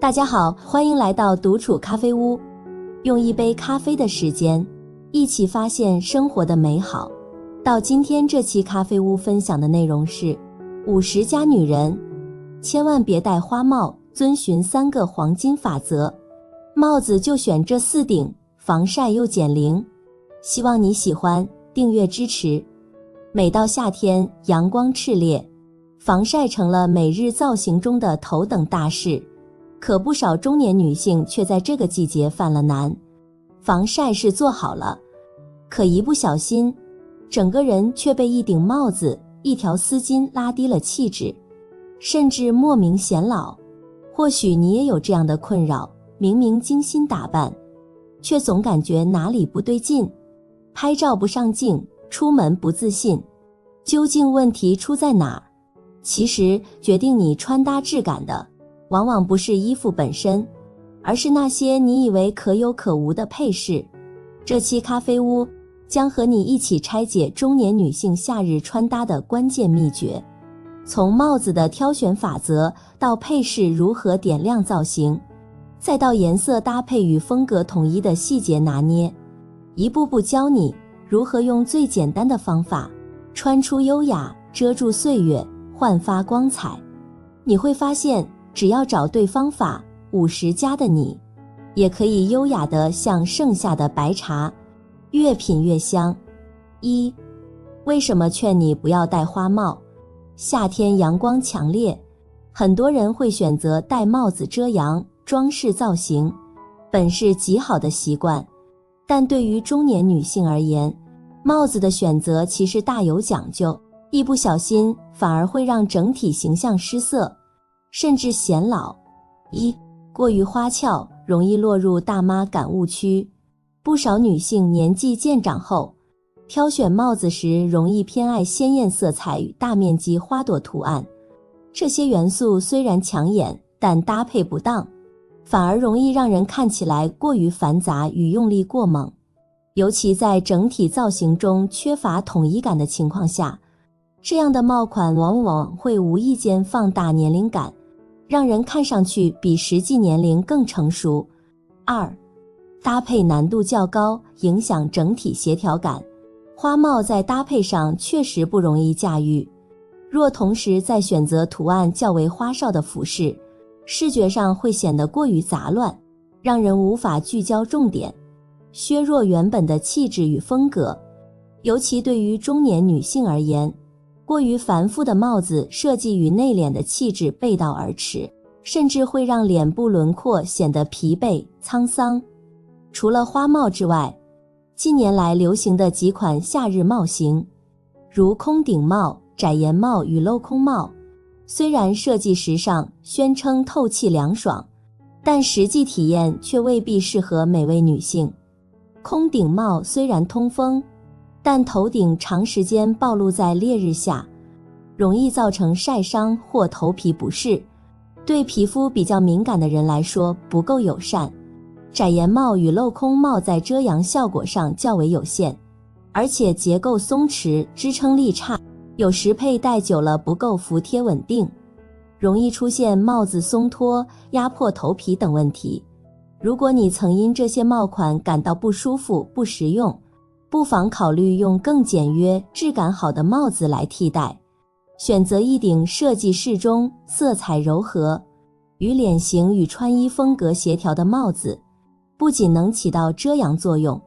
大家好，欢迎来到独处咖啡屋，用一杯咖啡的时间，一起发现生活的美好。到今天这期咖啡屋分享的内容是50加女人，千万别戴花帽，遵循3个黄金法则，帽子就选这4顶，防晒又减龄。希望你喜欢，订阅支持。每到夏天，阳光炽烈，防晒成了每日造型中的头等大事。可不少中年女性却在这个季节犯了难。防晒是做好了，可一不小心，整个人却被一顶帽子、一条丝巾拉低了气质，甚至莫名显老。或许你也有这样的困扰，明明精心打扮，却总感觉哪里不对劲，拍照不上镜，出门不自信。究竟问题出在哪儿？其实决定你穿搭质感的往往不是衣服本身，而是那些你以为可有可无的配饰。这期咖啡屋将和你一起拆解中年女性夏日穿搭的关键秘诀，从帽子的挑选法则到配饰如何点亮造型，再到颜色搭配与风格统一的细节拿捏，一步步教你如何用最简单的方法穿出优雅，遮住岁月，焕发光彩。你会发现，只要找对方法，50加的你也可以优雅的像盛夏的白茶，越品越香。1. 为什么劝你不要戴花帽？夏天阳光强烈，很多人会选择戴帽子遮阳，装饰造型，本是极好的习惯，但对于中年女性而言，帽子的选择其实大有讲究，一不小心反而会让整体形象失色，甚至显老。1. 过于花俏，容易落入大妈感误区。不少女性年纪渐长后，挑选帽子时容易偏爱鲜艳色彩与大面积花朵图案。这些元素虽然抢眼，但搭配不当，反而容易让人看起来过于繁杂与用力过猛。尤其在整体造型中缺乏统一感的情况下，这样的帽款往往会无意间放大年龄感，让人看上去比实际年龄更成熟。2. 搭配难度较高，影响整体协调感。花帽在搭配上确实不容易驾驭，若同时再选择图案较为花哨的服饰，视觉上会显得过于杂乱，让人无法聚焦重点，削弱原本的气质与风格。尤其对于中年女性而言，过于繁复的帽子设计与内敛的气质背道而驰，甚至会让脸部轮廓显得疲惫沧桑。除了花帽之外，近年来流行的几款夏日帽型，如空顶帽、窄檐帽与镂空帽，虽然设计时尚，宣称透气凉爽，但实际体验却未必适合每位女性。空顶帽虽然通风，但头顶长时间暴露在烈日下，容易造成晒伤或头皮不适，对皮肤比较敏感的人来说不够友善。窄檐帽与镂空帽在遮阳效果上较为有限，而且结构松弛，支撑力差，有时佩戴久了不够服帖稳定，容易出现帽子松脱、压迫头皮等问题。如果你曾因这些帽款感到不舒服、不实用，不妨考虑用更简约、质感好的帽子来替代，选择一顶设计适中、色彩柔和、与脸型与穿衣风格协调的帽子，不仅能起到遮阳作用，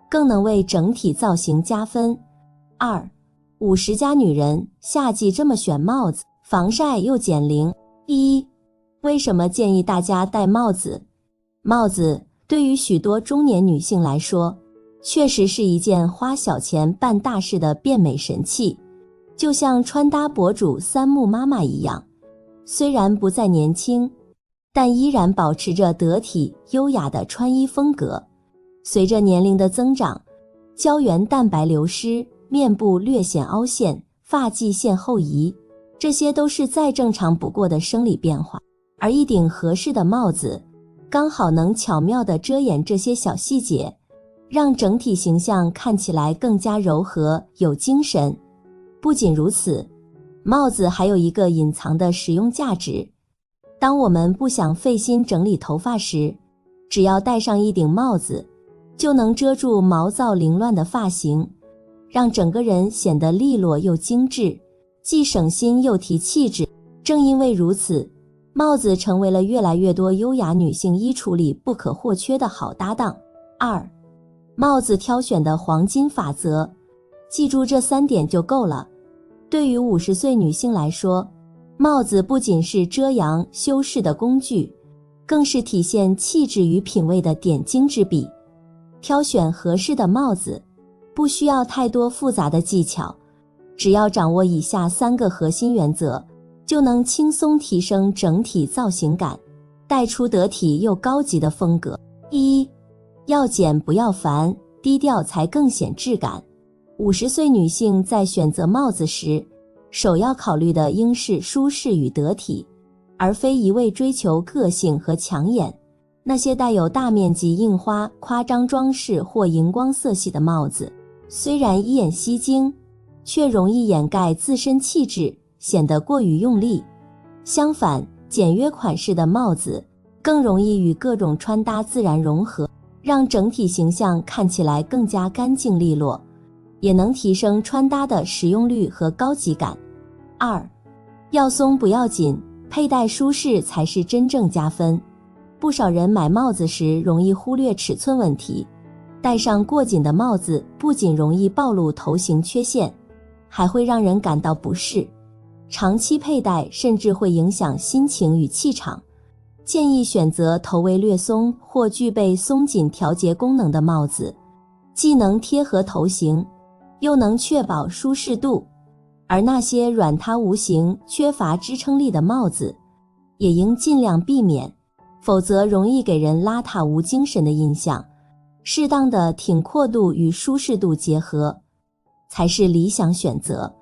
更能为整体造型加分。2. 50加女人，夏季这么选帽子，防晒又减龄。1. 为什么建议大家戴帽子？帽子对于许多中年女性来说，确实是一件花小钱办大事的变美神器，就像穿搭博主三木妈妈一样，虽然不再年轻，但依然保持着得体优雅的穿衣风格。随着年龄的增长，胶原蛋白流失，面部略显凹陷，发际线后移，这些都是再正常不过的生理变化，而一顶合适的帽子刚好能巧妙地遮掩这些小细节，让整体形象看起来更加柔和有精神。不仅如此，帽子还有一个隐藏的实用价值，当我们不想费心整理头发时，只要戴上一顶帽子，就能遮住毛躁凌乱的发型，让整个人显得利落又精致，既省心又提气质。正因为如此，帽子成为了越来越多优雅女性衣橱里不可或缺的好搭档。2. 帽子挑选的黄金法则，记住这3点就够了。对于50岁女性来说，帽子不仅是遮阳修饰的工具，更是体现气质与品味的点睛之笔。挑选合适的帽子，不需要太多复杂的技巧，只要掌握以下3个核心原则，就能轻松提升整体造型感，带出得体又高级的风格。1. 要简不要繁，低调才更显质感。50岁女性在选择帽子时，首要考虑的应是舒适与得体，而非一味追求个性和抢眼。那些带有大面积印花、夸张装饰或荧光色系的帽子，虽然一眼吸睛，却容易掩盖自身气质，显得过于用力。相反，简约款式的帽子更容易与各种穿搭自然融合，让整体形象看起来更加干净利落，也能提升穿搭的实用率和高级感。2. 要松不要紧，佩戴舒适才是真正加分。不少人买帽子时容易忽略尺寸问题，戴上过紧的帽子不仅容易暴露头型缺陷，还会让人感到不适，长期佩戴甚至会影响心情与气场。建议选择头围略松或具备松紧调节功能的帽子，既能贴合头型，又能确保舒适度。而那些软塌无形、缺乏支撑力的帽子，也应尽量避免，否则容易给人邋遢无精神的印象。适当的挺阔度与舒适度结合，才是理想选择。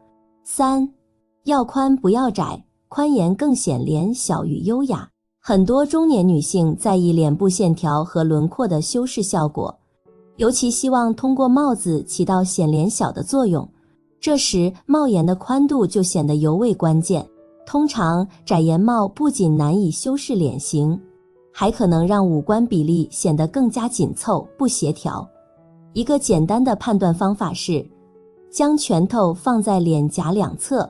3. 要宽不要窄，宽严更显脸小与优雅。很多中年女性在意脸部线条和轮廓的修饰效果，尤其希望通过帽子起到显脸小的作用，这时帽檐的宽度就显得尤为关键。通常窄檐帽不仅难以修饰脸型，还可能让五官比例显得更加紧凑不协调。一个简单的判断方法是，将拳头放在脸颊两侧，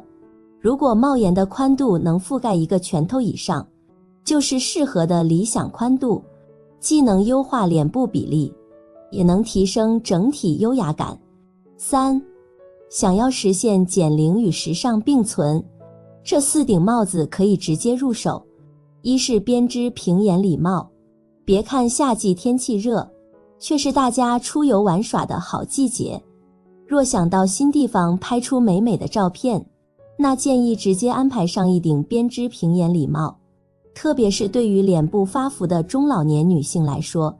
如果帽檐的宽度能覆盖一个拳头以上，就是适合的理想宽度，既能优化脸部比例，也能提升整体优雅感。3. 想要实现减龄与时尚并存，这4顶帽子可以直接入手。一是编织平檐礼帽，别看夏季天气热，却是大家出游玩耍的好季节。若想到新地方拍出美美的照片，那建议直接安排上一顶编织平檐礼帽。特别是对于脸部发福的中老年女性来说，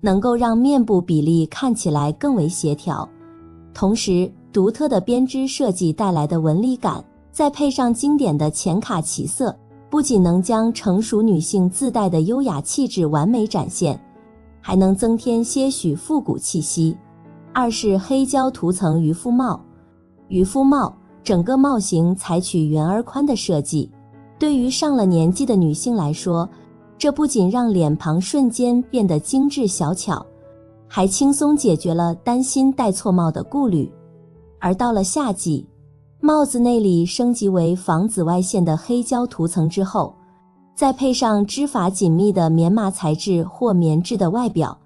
能够让面部比例看起来更为协调。同时，独特的编织设计带来的纹理感，再配上经典的浅卡其色，不仅能将成熟女性自带的优雅气质完美展现，还能增添些许复古气息。2是黑胶涂层渔夫帽。渔夫帽整个帽型采取圆而宽的设计，对于上了年纪的女性来说，这不仅让脸庞瞬间变得精致小巧，还轻松解决了担心戴错帽的顾虑。而到了夏季，帽子内里升级为防紫外线的黑胶涂层之后，再配上织法紧密的棉麻材质或棉质的外表，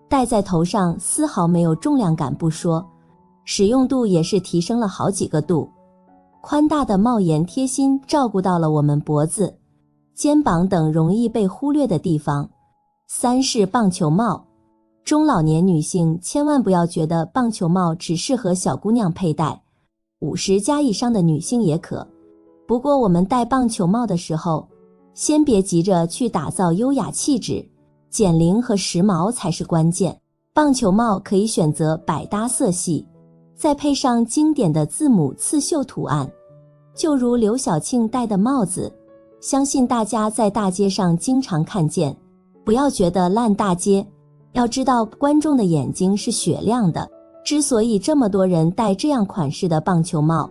戴在头上丝毫没有重量感不说，使用度也是提升了好几个度。宽大的帽檐贴心照顾到了我们脖子、肩膀等容易被忽略的地方。3是棒球帽。中老年女性千万不要觉得棒球帽只适合小姑娘佩戴，50+以上的女性也可。不过我们戴棒球帽的时候，先别急着去打造优雅气质，减龄和时髦才是关键。棒球帽可以选择百搭色系，再配上经典的字母刺绣图案，就如刘晓庆戴的帽子，相信大家在大街上经常看见。不要觉得烂大街，要知道观众的眼睛是雪亮的。之所以这么多人戴这样款式的棒球帽，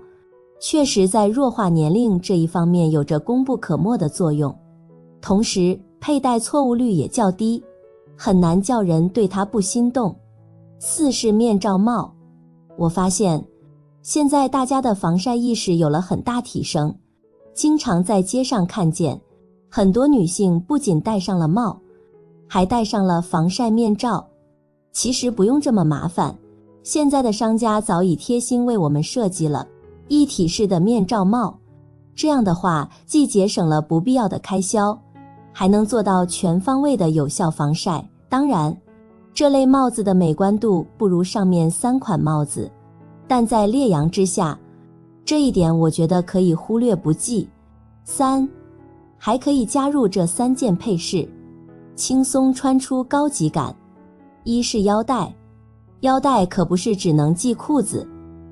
确实在弱化年龄这一方面有着功不可没的作用。同时佩戴错误率也较低，很难叫人对它不心动。4是面罩帽。我发现现在大家的防晒意识有了很大提升，经常在街上看见很多女性不仅戴上了帽，还戴上了防晒面罩。其实不用这么麻烦，现在的商家早已贴心为我们设计了一体式的面罩帽，这样的话既节省了不必要的开销，还能做到全方位的有效防晒。当然，这类帽子的美观度不如上面3款帽子，但在烈阳之下，这一点我觉得可以忽略不计。3，还可以加入这3件配饰，轻松穿出高级感。1是腰带。腰带可不是只能系裤子，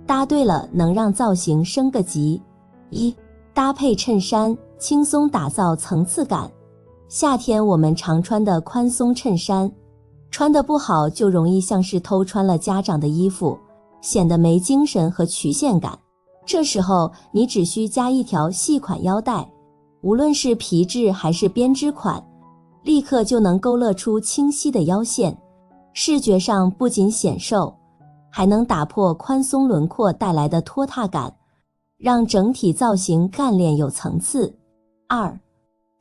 搭对了能让造型升个级。1，搭配衬衫，轻松打造层次感。夏天我们常穿的宽松衬衫，穿得不好就容易像是偷穿了家长的衣服，显得没精神和曲线感。这时候你只需加一条细款腰带，无论是皮质还是编织款，立刻就能勾勒出清晰的腰线，视觉上不仅显瘦，还能打破宽松轮廓带来的拖沓感，让整体造型干练有层次。2，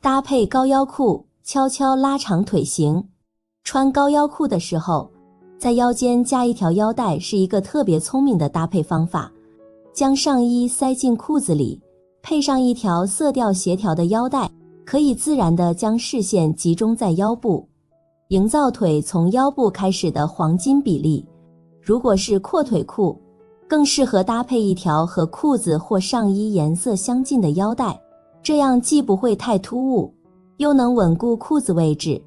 搭配高腰裤，悄悄拉长腿型。穿高腰裤的时候，在腰间加一条腰带是一个特别聪明的搭配方法。将上衣塞进裤子里，配上一条色调协调的腰带，可以自然地将视线集中在腰部，营造腿从腰部开始的黄金比例。如果是阔腿裤，更适合搭配一条和裤子或上衣颜色相近的腰带，这样既不会太突兀，又能稳固裤子位置，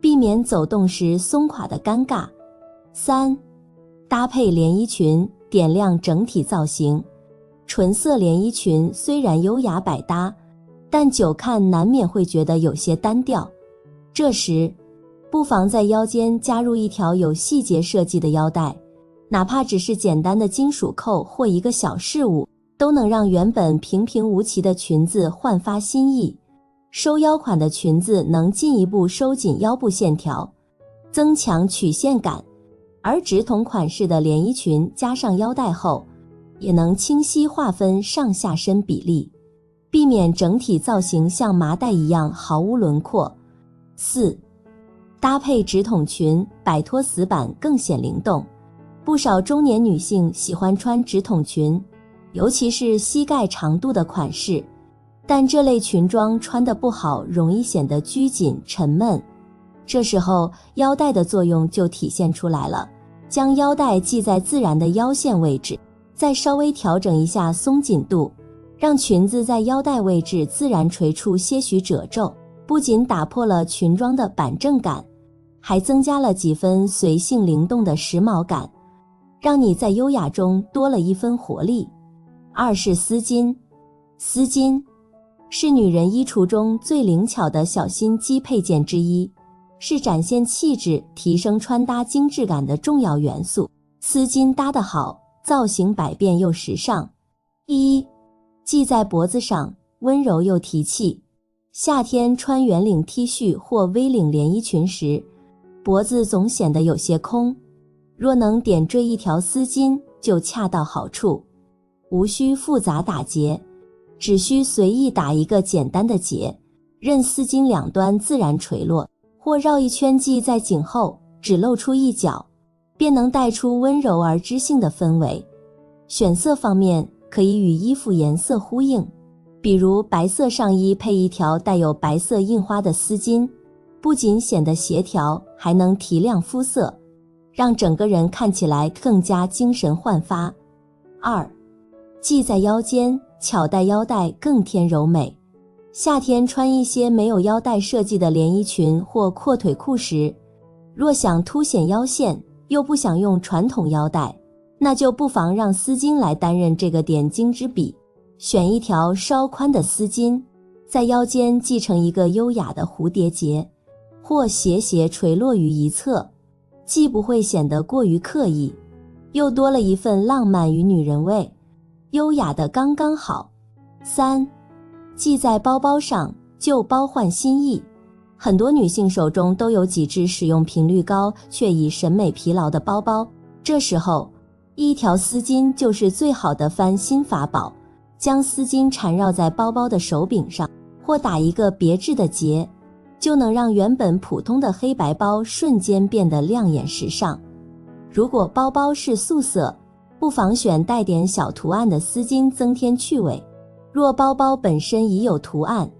避免走动时松垮的尴尬。3，搭配连衣裙，点亮整体造型。纯色连衣裙虽然优雅百搭，但久看难免会觉得有些单调，这时不妨在腰间加入一条有细节设计的腰带，哪怕只是简单的金属扣或一个小饰物，都能让原本平平无奇的裙子焕发新意。收腰款的裙子能进一步收紧腰部线条，增强曲线感，而直筒款式的连衣裙加上腰带后，也能清晰划分上下身比例，避免整体造型像麻袋一样毫无轮廓。4，搭配直筒裙，摆脱死板更显灵动。不少中年女性喜欢穿直筒裙，尤其是膝盖长度的款式，但这类裙装穿得不好，容易显得拘谨沉闷。这时候腰带的作用就体现出来了，将腰带系在自然的腰线位置，再稍微调整一下松紧度，让裙子在腰带位置自然垂出些许褶皱，不仅打破了裙装的板正感，还增加了几分随性灵动的时髦感，让你在优雅中多了一分活力。2是丝巾。丝巾是女人衣橱中最灵巧的小心机配件之一，是展现气质、提升穿搭精致感的重要元素。丝巾搭得好，造型百变又时尚。1，系在脖子上，温柔又提气。夏天穿圆领 T 恤或 V 领连衣裙时，脖子总显得有些空，若能点缀一条丝巾就恰到好处，无需复杂打结，只需随意打一个简单的结，任丝巾两端自然垂落，或绕一圈系在颈后，只露出一角，便能带出温柔而知性的氛围。选色方面可以与衣服颜色呼应，比如白色上衣配一条带有白色印花的丝巾，不仅显得协调，还能提亮肤色，让整个人看起来更加精神焕发。2，系在腰间，巧带腰带更添柔美。夏天穿一些没有腰带设计的连衣裙或阔腿裤时，若想凸显腰线，又不想用传统腰带，那就不妨让丝巾来担任这个点睛之笔。选一条稍宽的丝巾，在腰间系成一个优雅的蝴蝶结，或斜斜垂落于一侧，既不会显得过于刻意，又多了一份浪漫与女人味，优雅的刚刚好。3，系在包包上，旧包换新意。很多女性手中都有几只使用频率高却已审美疲劳的包包，这时候一条丝巾就是最好的翻新法宝。将丝巾缠绕在包包的手柄上，或打一个别致的结，就能让原本普通的黑白包瞬间变得亮眼时尚。如果包包是素色，不妨选带点小图案的丝巾增添趣味。若包包本身已有图案，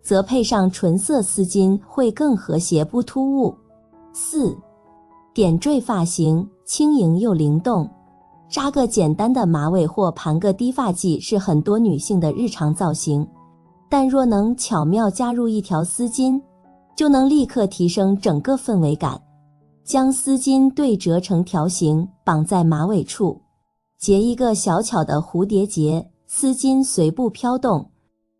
则配上纯色丝巾会更和谐不突兀。4. 点缀发型，轻盈又灵动。扎个简单的马尾或盘个低发髻是很多女性的日常造型，但若能巧妙加入一条丝巾，就能立刻提升整个氛围感。将丝巾对折成条形，绑在马尾处，结一个小巧的蝴蝶结，丝巾随步飘动，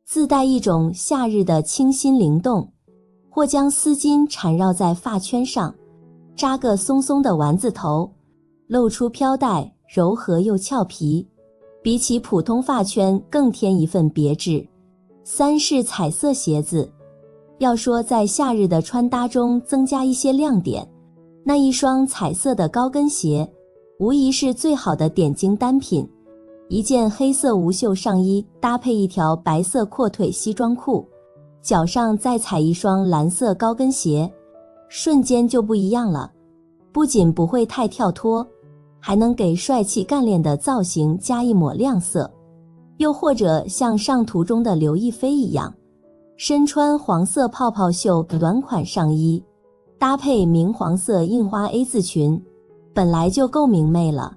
自带一种夏日的清新灵动。或将丝巾缠绕在发圈上，扎个松松的丸子头，露出飘带，柔和又俏皮，比起普通发圈更添一份别致。3是彩色鞋子。要说在夏日的穿搭中增加一些亮点，那一双彩色的高跟鞋无疑是最好的点睛单品。一件黑色无袖上衣搭配一条白色阔腿西装裤，脚上再踩一双蓝色高跟鞋，瞬间就不一样了。不仅不会太跳脱，还能给帅气干练的造型加一抹亮色。又或者像上图中的刘亦菲一样，身穿黄色泡泡袖短款上衣，搭配明黄色印花 A 字裙，本来就够明媚了，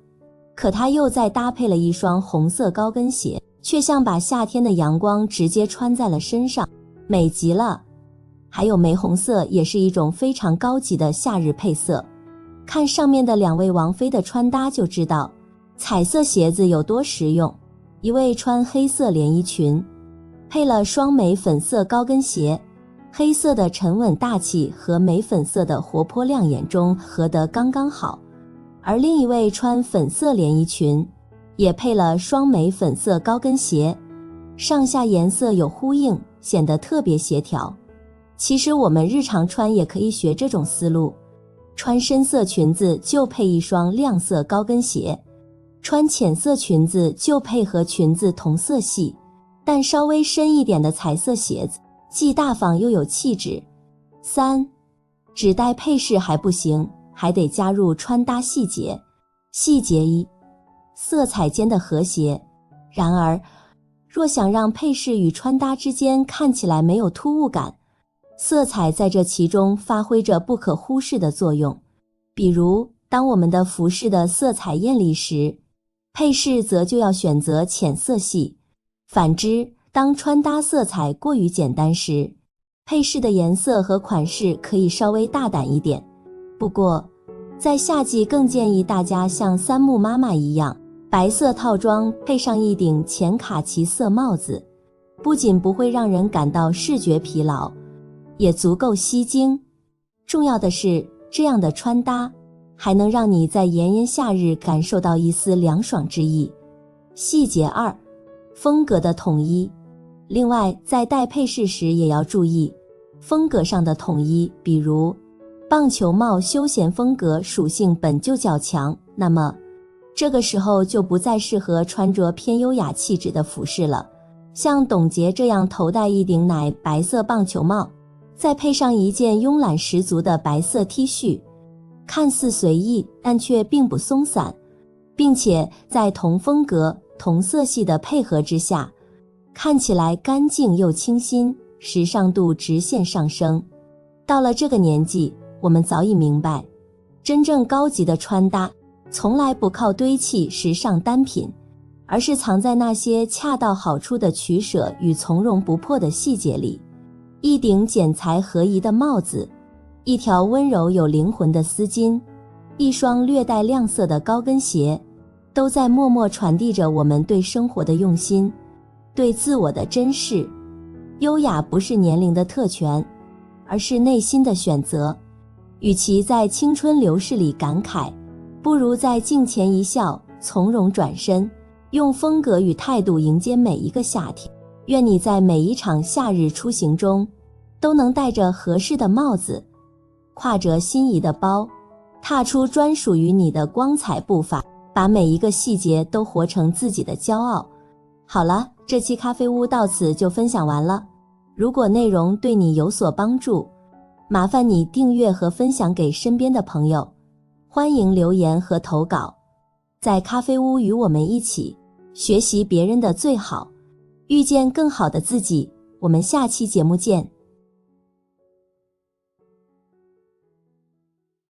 可她又再搭配了一双红色高跟鞋，却像把夏天的阳光直接穿在了身上，美极了。还有玫红色也是一种非常高级的夏日配色。看上面的2位王妃的穿搭就知道彩色鞋子有多实用。一位穿黑色连衣裙，配了双枚粉色高跟鞋，黑色的沉稳大气和玫粉色的活泼亮眼中合得刚刚好。而另一位穿粉色连衣裙，也配了双枚粉色高跟鞋，上下颜色有呼应，显得特别协调。其实我们日常穿也可以学这种思路，穿深色裙子就配一双亮色高跟鞋，穿浅色裙子就配合裙子同色系，但稍微深一点的彩色鞋子，既大方又有气质。3. 只带配饰还不行，还得加入穿搭细节。细节1，色彩间的和谐。然而，若想让配饰与穿搭之间看起来没有突兀感，色彩在这其中发挥着不可忽视的作用。比如，当我们的服饰的色彩艳丽时，配饰则就要选择浅色系。反之，当穿搭色彩过于简单时，配饰的颜色和款式可以稍微大胆一点。不过，在夏季更建议大家像三木妈妈一样，白色套装配上一顶浅卡其色帽子，不仅不会让人感到视觉疲劳，也足够吸睛。重要的是，这样的穿搭还能让你在炎炎夏日感受到一丝凉爽之意。细节2，风格的统一。另外，在戴配饰时也要注意风格上的统一，比如棒球帽休闲风格属性本就较强，那么这个时候就不再适合穿着偏优雅气质的服饰了。像董洁这样头戴一顶奶白色棒球帽，再配上一件慵懒十足的白色 T 恤，看似随意，但却并不松散，并且在同风格、同色系的配合之下，看起来干净又清新，时尚度直线上升。到了这个年纪，我们早已明白，真正高级的穿搭从来不靠堆砌时尚单品，而是藏在那些恰到好处的取舍与从容不迫的细节里。一顶剪裁合宜的帽子，一条温柔有灵魂的丝巾，一双略带亮色的高跟鞋，都在默默传递着我们对生活的用心，对自我的珍视。优雅不是年龄的特权，而是内心的选择。与其在青春流逝里感慨，不如在镜前一笑，从容转身，用风格与态度迎接每一个夏天。愿你在每一场夏日出行中都能戴着合适的帽子，挎着心仪的包，踏出专属于你的光彩步伐，把每一个细节都活成自己的骄傲。好了，这期咖啡屋到此就分享完了。如果内容对你有所帮助，麻烦你订阅和分享给身边的朋友。欢迎留言和投稿，在咖啡屋与我们一起学习别人的最好，遇见更好的自己。我们下期节目见。